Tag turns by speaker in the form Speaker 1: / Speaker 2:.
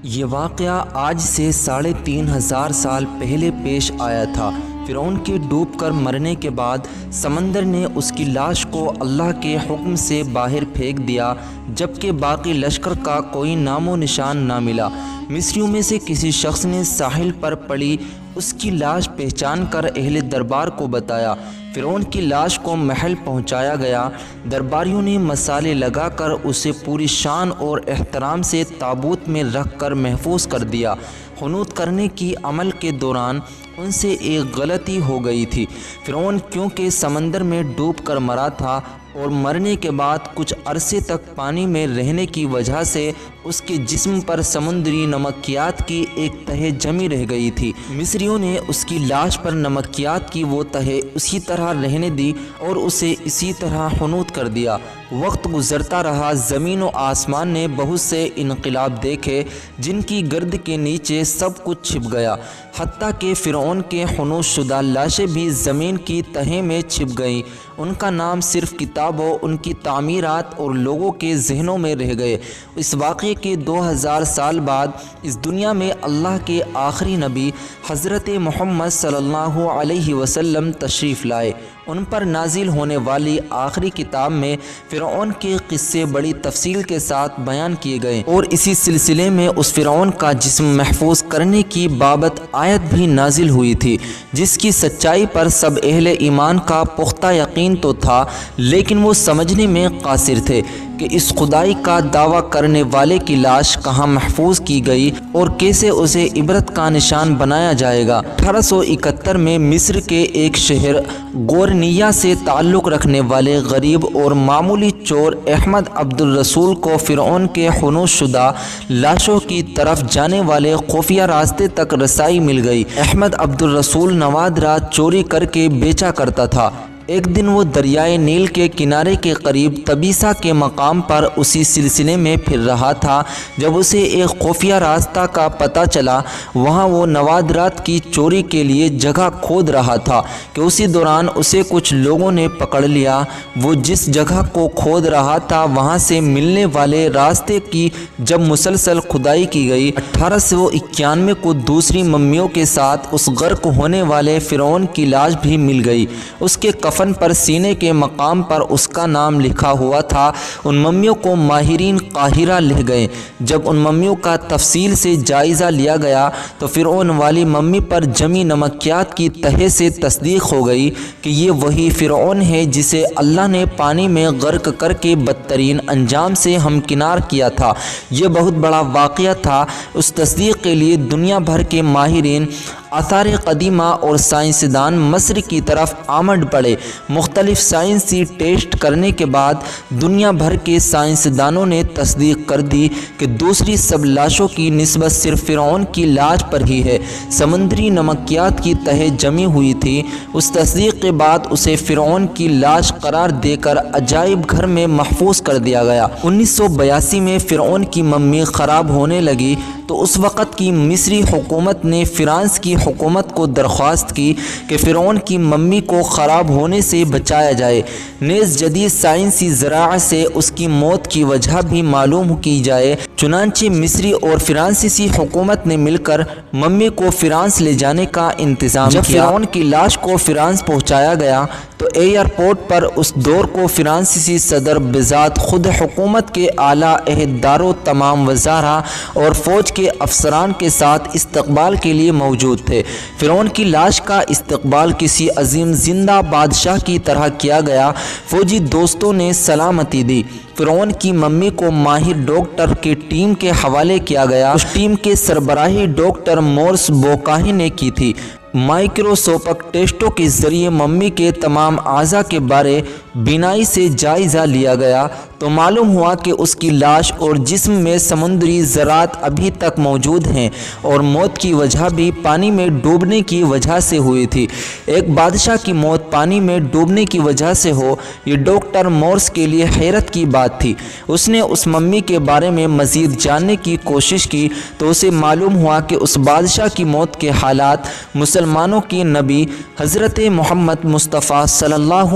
Speaker 1: یہ واقعہ آج سے 3500 سال پہلے پیش آیا تھا۔ فرعون کے ڈوب کر مرنے کے بعد سمندر نے اس کی لاش کو اللہ کے حکم سے باہر پھینک دیا، جبکہ باقی لشکر کا کوئی نام و نشان نہ ملا۔ مصریوں میں سے کسی شخص نے ساحل پر پڑی اس کی لاش پہچان کر اہل دربار کو بتایا۔ فرعون کی لاش کو محل پہنچایا گیا۔ درباریوں نے مسالے لگا کر اسے پوری شان اور احترام سے تابوت میں رکھ کر محفوظ کر دیا۔ خنوط کرنے کی عمل کے دوران ان سے ایک غلطی ہو گئی تھی۔ فرعون کیونکہ سمندر میں ڈوب کر مرا تھا اور مرنے کے بعد کچھ عرصے تک پانی میں رہنے کی وجہ سے اس کے جسم پر سمندری نمکیات کی ایک تہہ جمی رہ گئی تھی۔ مصریوں نے اس کی لاش پر نمکیات کی وہ تہہ اسی طرح رہنے دی اور اسے اسی طرح خنوط کر دیا۔ وقت گزرتا رہا، زمین و آسمان نے بہت سے انقلاب دیکھے جن کی گرد کے نیچے سب کچھ چھپ گیا، حتیٰ کہ فرعون کے خنوط شدہ لاشیں بھی زمین کی تہہ میں چھپ گئیں۔ ان کا نام صرف کتابوں، ان کی تعمیرات اور لوگوں کے ذہنوں میں رہ گئے۔ اس واقعے کے 2000 سال بعد اس دنیا میں اللہ کے آخری نبی حضرت محمد صلی اللہ علیہ وسلم تشریف لائے۔ ان پر نازل ہونے والی آخری کتاب میں فرعون کے قصے بڑی تفصیل کے ساتھ بیان کیے گئے اور اسی سلسلے میں اس فرعون کا جسم محفوظ کرنے کی بابت آیت بھی نازل ہوئی تھی، جس کی سچائی پر سب اہل ایمان کا پختہ یقین تو تھا، لیکن وہ سمجھنے میں قاصر تھے کہ اس خدائی کا دعویٰ کرنے والے کی لاش کہاں محفوظ کی گئی اور کیسے اسے عبرت کا نشان بنایا جائے گا۔ 1871 میں مصر کے ایک شہر گورنیہ سے تعلق رکھنے والے غریب اور معمولی چور احمد عبد الرسول کو فرعون کے خنوط شدہ لاشوں کی طرف جانے والے خفیہ راستے تک رسائی مل گئی۔ احمد عبد الرسول نوادرا چوری کر کے بیچا کرتا تھا۔ ایک دن وہ دریائے نیل کے کنارے کے قریب تبیسا کے مقام پر اسی سلسلے میں پھر رہا تھا جب اسے ایک خفیہ راستہ کا پتہ چلا۔ وہاں وہ نوادرات کی چوری کے لیے جگہ کھود رہا تھا کہ اسی دوران اسے کچھ لوگوں نے پکڑ لیا۔ وہ جس جگہ کو کھود رہا تھا وہاں سے ملنے والے راستے کی جب مسلسل کھدائی کی گئی، 1891 کو دوسری ممیوں کے ساتھ اس غرق ہونے والے فرعون کی لاش بھی مل گئی۔ اس کے کفن پر سینے کے مقام پر اس کا نام لکھا ہوا تھا۔ ان ممیوں کو ماہرین قاہرہ لے گئے۔ جب ان ممیوں کا تفصیل سے جائزہ لیا گیا تو فرعون والی ممی پر جمی نمکیات کی تہہ سے تصدیق ہو گئی کہ یہ وہی فرعون ہے جسے اللہ نے پانی میں غرق کر کے بدترین انجام سے ہمکنار کیا تھا۔ یہ بہت بڑا واقعہ تھا۔ اس تصدیق کے لیے دنیا بھر کے ماہرین، آثار قدیمہ اور سائنسدان مصر کی طرف آمد پڑے۔ مختلف سائنسی ٹیسٹ کرنے کے بعد دنیا بھر کے سائنسدانوں نے تصدیق کر دی کہ دوسری سب لاشوں کی نسبت صرف فرعون کی لاش پر ہی ہے۔ سمندری نمکیات کی تہہ جمی ہوئی تھی۔ اس تصدیق کے بعد اسے فرعون کی لاش قرار دے کر عجائب گھر میں محفوظ کر دیا گیا۔ 1982 میں فرعون کی ممی خراب ہونے لگی تو اس وقت کی مصری حکومت نے فرانس کی حکومت کو درخواست کی کہ فرعون کی ممی کو خراب ہونے سے بچایا جائے، نیز جدید سائنسی ذرائع سے اس کی موت کی وجہ بھی معلوم کی جائے۔ چنانچہ مصری اور فرانسیسی حکومت نے مل کر ممی کو فرانس لے جانے کا انتظام کیا۔ جب فرعون کی لاش کو فرانس پہنچایا گیا تو ایئرپورٹ پر اس دور کو فرانسیسی صدر بذات خود حکومت کے اعلیٰ عہدیداروں، تمام وزراء اور فوج کے افسران کے ساتھ استقبال کے لیے موجود تھے۔ فرعون کی لاش کا استقبال کسی عظیم زندہ بادشاہ کی طرح کیا گیا۔ فوجی دوستوں نے سلامتی دی۔ فرعون کی ممی کو ماہر ڈاکٹر کی ٹیم کے حوالے کیا گیا۔ اس ٹیم کے سربراہی ڈاکٹر مورس بوکاہی نے کی تھی۔ مائکروسکوپک ٹیسٹوں کے ذریعے ممی کے تمام اعضاء کے بارے بینائی سے جائزہ لیا گیا تو معلوم ہوا کہ اس کی لاش اور جسم میں سمندری ذرات ابھی تک موجود ہیں اور موت کی وجہ بھی پانی میں ڈوبنے کی وجہ سے ہوئی تھی۔ ایک بادشاہ کی موت پانی میں ڈوبنے کی وجہ سے ہو، یہ ڈاکٹر مورس کے لیے حیرت کی بات تھی۔ اس نے اس ممی کے بارے میں مزید جاننے کی کوشش کی تو اسے معلوم ہوا کہ اس بادشاہ کی موت کے حالات مسلمانوں کے نبی حضرت محمد مصطفیٰ صلی اللہ